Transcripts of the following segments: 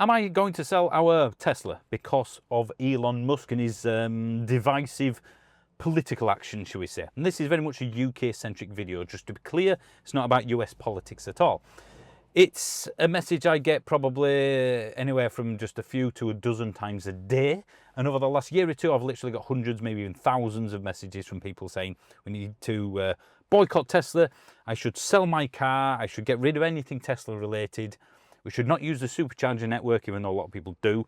Am I going to sell our Tesla because of Elon Musk and his divisive political action, shall we say? And this is very much a UK-centric video, just to be clear. It's not about US politics at all. It's a message I get probably anywhere from just a few to a dozen times a day. And over the last year or two, I've literally got hundreds, maybe even thousands of messages from people saying we need to boycott Tesla. I should sell my car. I should get rid of anything Tesla related. We should not use the supercharger network, even though a lot of people do,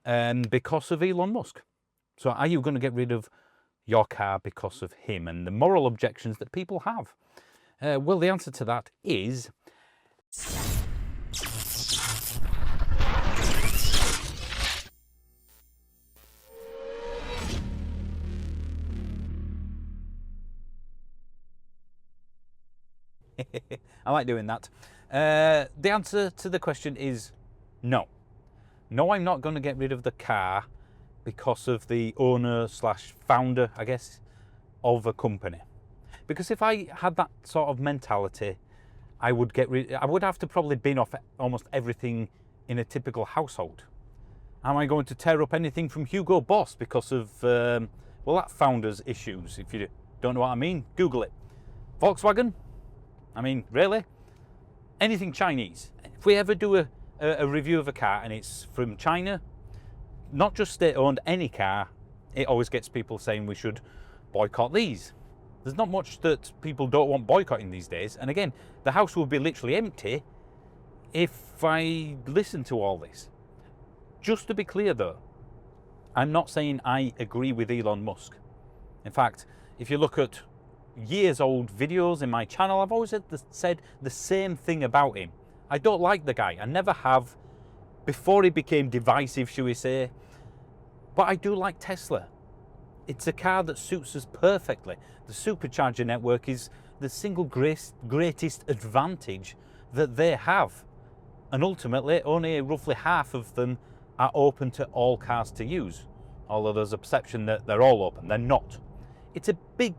because of Elon Musk. So are you going to get rid of your car because of him and the moral objections that people have? Well, the answer to that is... I like doing that. The answer to the question is no. No, I'm not going to get rid of the car because of the owner slash founder, I guess, of a company. Because if I had that sort of mentality, I would have to probably bin off almost everything in a typical household. Am I going to tear up anything from Hugo Boss because of, well, that founder's issues? If you don't know what I mean, Google it. Volkswagen? I mean, really? Anything Chinese. If we ever do a review of a car and it's from China, not just state-owned, any car, it always gets people saying we should boycott these. There's not much that people don't want boycotting these days. And again, the house will be literally empty if I listen to all this. Just to be clear though, I'm not saying I agree with Elon Musk. In fact, if you look at years old videos in my channel, I've always said the same thing about him. I don't like the guy. I never have, before he became divisive, shall we say. But I do like Tesla. It's a car that suits us perfectly. The supercharger network is the single greatest advantage that they have. And ultimately, only roughly half of them are open to all cars to use. Although there's a perception that they're all open. They're not. It's a big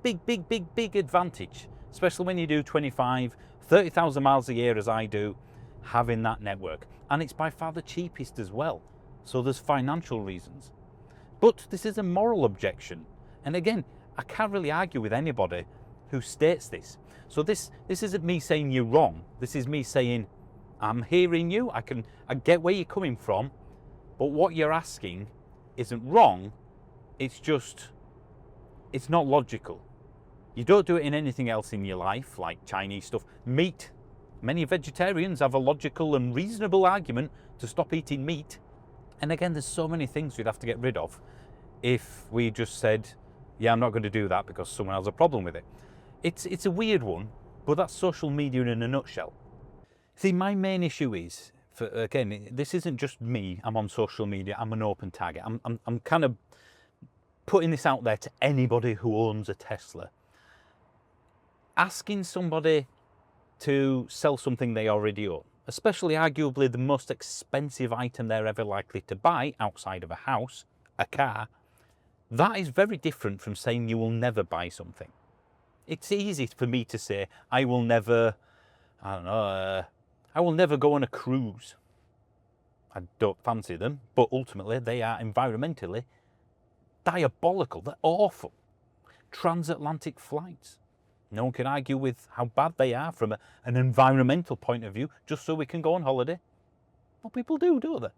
advantage, especially when you do 25, 30,000 miles a year as I do, having that network. And it's by far the cheapest as well. So there's financial reasons. But this is a moral objection. And again, I can't really argue with anybody who states this. So this isn't me saying you're wrong. This is me saying, I'm hearing you. I get where you're coming from. But what you're asking isn't wrong. It's just... it's not logical. You don't do it in anything else in your life, like Chinese stuff. Meat. Many vegetarians have a logical and reasonable argument to stop eating meat. And again, there's so many things we'd have to get rid of if we just said, yeah, I'm not going to do that because someone has a problem with it. It's a weird one, but that's social media in a nutshell. See, my main issue is, again, this isn't just me. I'm on social media. I'm an open target. I'm kind of putting this out there to anybody who owns a Tesla. Asking somebody to sell something they already own, especially arguably the most expensive item they're ever likely to buy outside of a house, a car, that is very different from saying you will never buy something. It's easy for me to say, I will never, I don't know, I will never go on a cruise. I don't fancy them, but ultimately they are environmentally diabolical. They're awful. Transatlantic flights. No one can argue with how bad they are from an environmental point of view, just so we can go on holiday. Well, people do, don't they?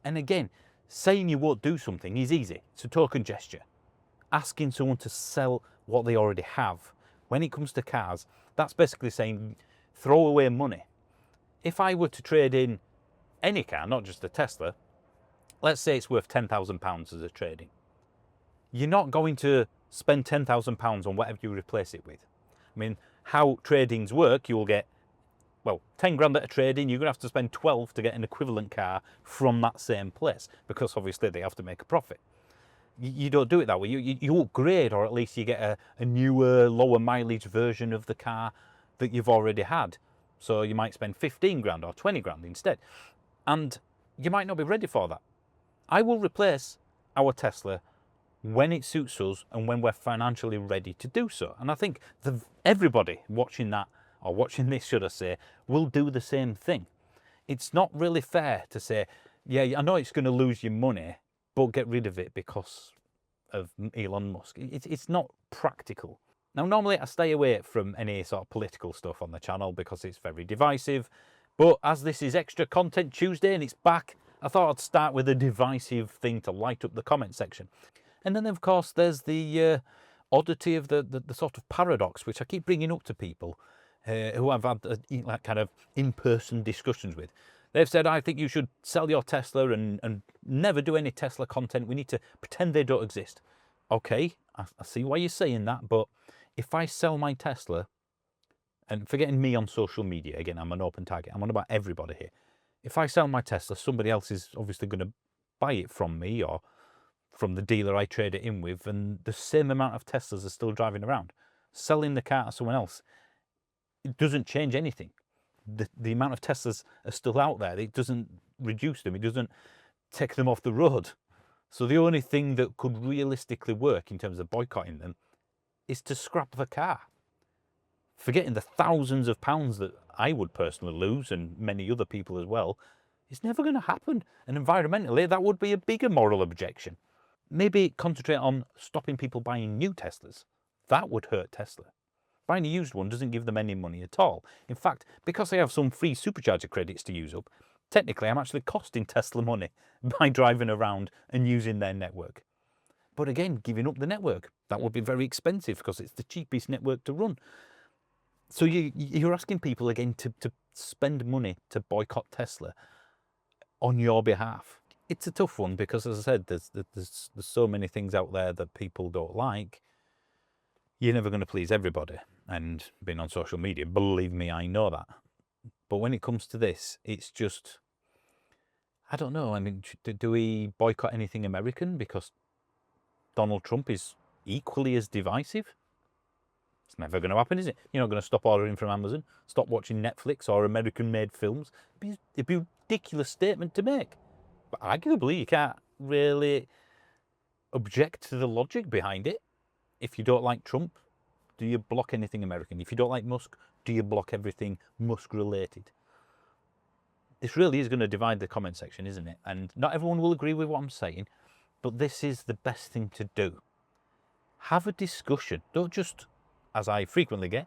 And again, saying you won't do something is easy. It's a token gesture. Asking someone to sell what they already have, when it comes to cars, that's basically saying throw away money. If I were to trade in any car, not just a Tesla, let's say it's worth £10,000 as a trade-in. You're not going to spend £10,000 on whatever you replace it with. I mean, how trade-ins work, you will get, well, 10 grand at a trade-in, you're going to have to spend 12 to get an equivalent car from that same place, because obviously they have to make a profit. You don't do it that way. You upgrade, or at least you get a newer, lower mileage version of the car that you've already had. So you might spend 15 grand or 20 grand instead. And you might not be ready for that. I will replace our Tesla when it suits us and when we're financially ready to do so. And I think everybody watching that, or watching this, should I say, will do the same thing. It's not really fair to say, Yeah, I know it's going to lose you money, but get rid of it because of Elon Musk. It's not practical. Now, normally I stay away from any sort of political stuff on the channel because it's very divisive. But as this is Extra Content Tuesday and it's back, I thought I'd start with a divisive thing to light up the comment section. And then, of course, there's the oddity of the sort of paradox, which I keep bringing up to people who I've had like kind of in-person discussions with. They've said, I think you should sell your Tesla and never do any Tesla content. We need to pretend they don't exist. Okay, I see why you're saying that, but if I sell my Tesla, and forgetting me on social media, again, I'm an open target, I'm on about everybody here. If I sell my Tesla, somebody else is obviously going to buy it from me or from the dealer I trade it in with, and the same amount of Teslas are still driving around. Selling the car to someone else, it doesn't change anything. The amount of Teslas are still out there. It doesn't reduce them. It doesn't take them off the road. So the only thing that could realistically work in terms of boycotting them is to scrap the car. Forgetting the thousands of pounds that I would personally lose, and many other people as well, it's never going to happen. And environmentally, that would be a bigger moral objection. Maybe concentrate on stopping people buying new Teslas. That would hurt Tesla. Buying a used one doesn't give them any money at all. In fact, because I have some free supercharger credits to use up, technically I'm actually costing Tesla money by driving around and using their network. But again, giving up the network, that would be very expensive because it's the cheapest network to run. So you're asking people again to spend money to boycott Tesla on your behalf. It's a tough one because, as I said, there's so many things out there that people don't like. You're never going to please everybody. And being on social media, believe me, I know that. But when it comes to this, it's just, I don't know. I mean, do we boycott anything American because Donald Trump is equally as divisive? It's never going to happen, is it? You're not going to stop ordering from Amazon, stop watching Netflix or American-made films. It'd be a ridiculous statement to make. But arguably, you can't really object to the logic behind it. If you don't like Trump, do you block anything American? If you don't like Musk, do you block everything Musk-related? This really is going to divide the comment section, isn't it? And not everyone will agree with what I'm saying, but this is the best thing to do. Have a discussion. Don't just, as I frequently get,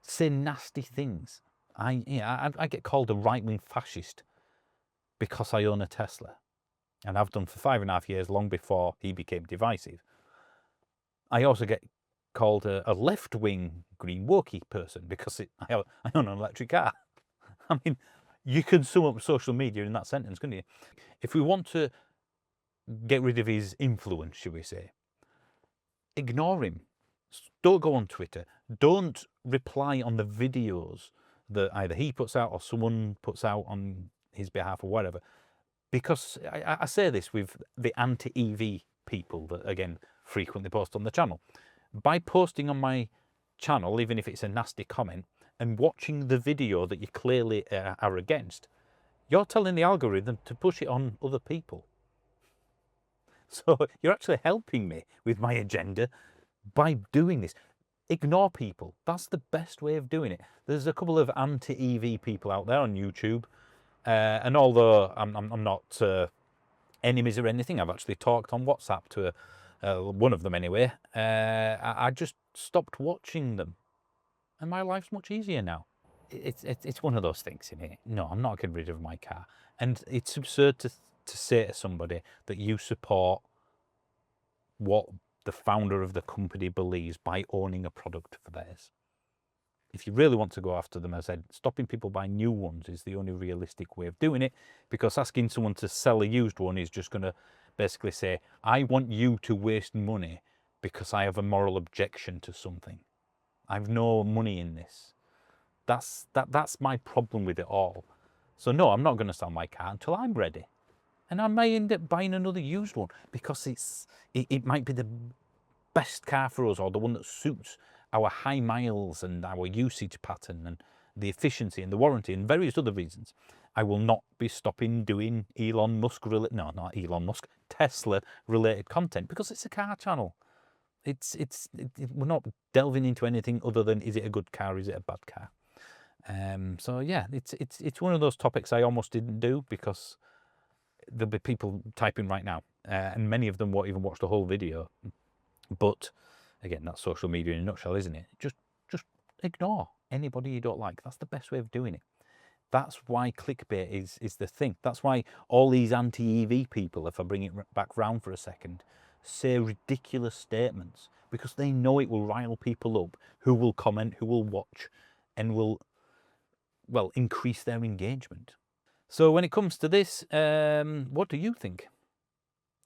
say nasty things. I get called a right-wing fascist because I own a Tesla. And I've done for 5.5 years, long before he became divisive. I also get called a left-wing green wokey person because I own an electric car. I mean, you could sum up social media in that sentence, couldn't you? If we want to get rid of his influence, should we say, ignore him. Don't go on Twitter. Don't reply on the videos that either he puts out or someone puts out on his behalf or whatever. Because I say this with the anti-EV people that, again, frequently post on the channel. By posting on my channel, even if it's a nasty comment, and watching the video that you clearly are against, you're telling the algorithm to push it on other people. So you're actually helping me with my agenda by doing this. Ignore people. That's the best way of doing it. There's a couple of anti-EV people out there on YouTube. And although I'm not enemies or anything, I've actually talked on WhatsApp to one of them anyway. I just stopped watching them. And my life's much easier now. It's one of those things, isn't it? No, I'm not getting rid of my car. And it's absurd to say to somebody that you support what the founder of the company believes by owning a product for theirs. If you really want to go after them, as I said, stopping people buying new ones is the only realistic way of doing it, because asking someone to sell a used one is just going to basically say, I want you to waste money because I have a moral objection to something. I've no money in this. That's my problem with it all. So no, I'm not going to sell my car until I'm ready. And I may end up buying another used one because it might be the best car for us, or the one that suits our high miles and our usage pattern and the efficiency and the warranty and various other reasons. I will not be stopping doing Tesla related content because it's a car channel. We're not delving into anything other than, is it a good car, is it a bad car? So yeah, it's one of those topics I almost didn't do because there'll be people typing right now, and many of them won't even watch the whole video. But again, that's social media in a nutshell, isn't it? Just ignore anybody you don't like. That's the best way of doing it. That's why clickbait is the thing. That's why all these anti-EV people, if I bring it back round for a second, say ridiculous statements, because they know it will rile people up who will comment, who will watch, and will, well, increase their engagement. So when it comes to this, what do you think?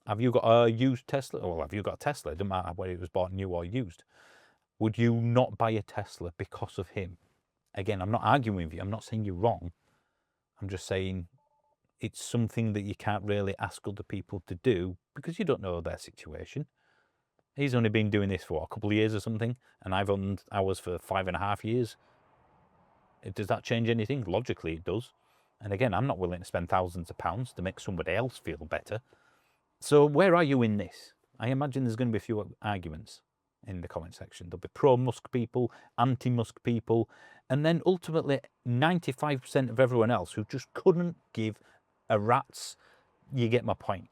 Have you got a used Tesla? Well, have you got a Tesla? It doesn't matter whether it was bought new or used. Would you not buy a Tesla because of him? Again, I'm not arguing with you. I'm not saying you're wrong. I'm just saying it's something that you can't really ask other people to do because you don't know their situation. He's only been doing this for a couple of years or something, and I've owned ours for 5.5 years. Does that change anything? Logically, it does. And again, I'm not willing to spend thousands of pounds to make somebody else feel better. So where are you in this? I imagine there's going to be a few arguments in the comment section. There'll be pro-Musk people, anti-Musk people, and then ultimately 95% of everyone else who just couldn't give a rat's. You get my point.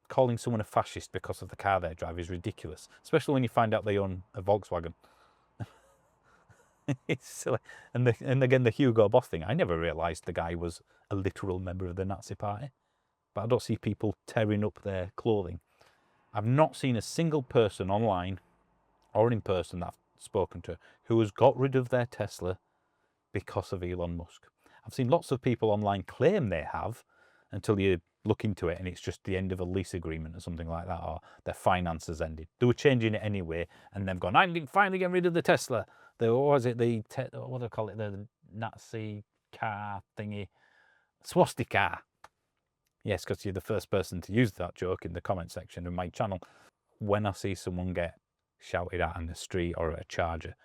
Calling someone a fascist because of the car they drive is ridiculous, especially when you find out they own a Volkswagen. It's silly. And again, the Hugo Boss thing, I never realised the guy was a literal member of the Nazi party. But I don't see people tearing up their clothing. I've not seen a single person online or in person that I've spoken to who has got rid of their Tesla because of Elon Musk. I've seen lots of people online claim they have until you look into it and it's just the end of a lease agreement or something like that, or their finances ended. They were changing it anyway and they've gone, I'm finally getting rid of the Tesla. What was it, what do I call it, the Nazi car thingy? Swastika. Yes, because you're the first person to use that joke in the comment section of my channel. When I see someone get shouted at in the street or at a charger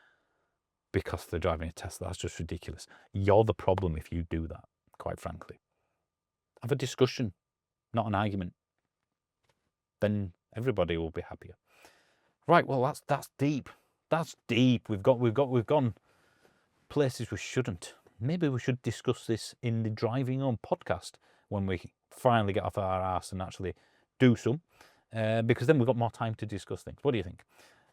because they're driving a Tesla, that's just ridiculous. You're the problem if you do that, quite frankly. Have a discussion, not an argument. Then everybody will be happier. Right, well, that's deep. That's deep. We've gone places we shouldn't. Maybe we should discuss this in the Driving Home podcast when we finally get off our arse and actually do some, because then we've got more time to discuss things. What do you think?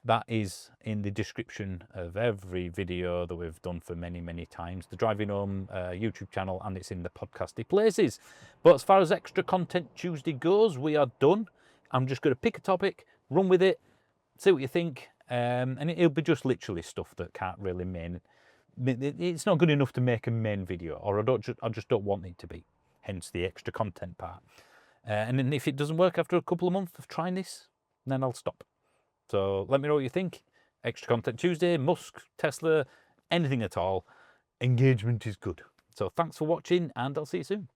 That is in the description of every video that we've done for many, many times. The Driving Home YouTube channel, and it's in the podcasty places. But as far as Extra Content Tuesday goes, we are done. I'm just going to pick a topic, run with it, see what you think, and it'll be just literally stuff that can't really it's not good enough to make a main video, or I just don't want it to be, hence the extra content part. And then if it doesn't work after a couple of months of trying this, then I'll stop. So let me know what you think. Extra Content Tuesday, Musk, Tesla, anything at all. Engagement is good. So thanks for watching, and I'll see you soon.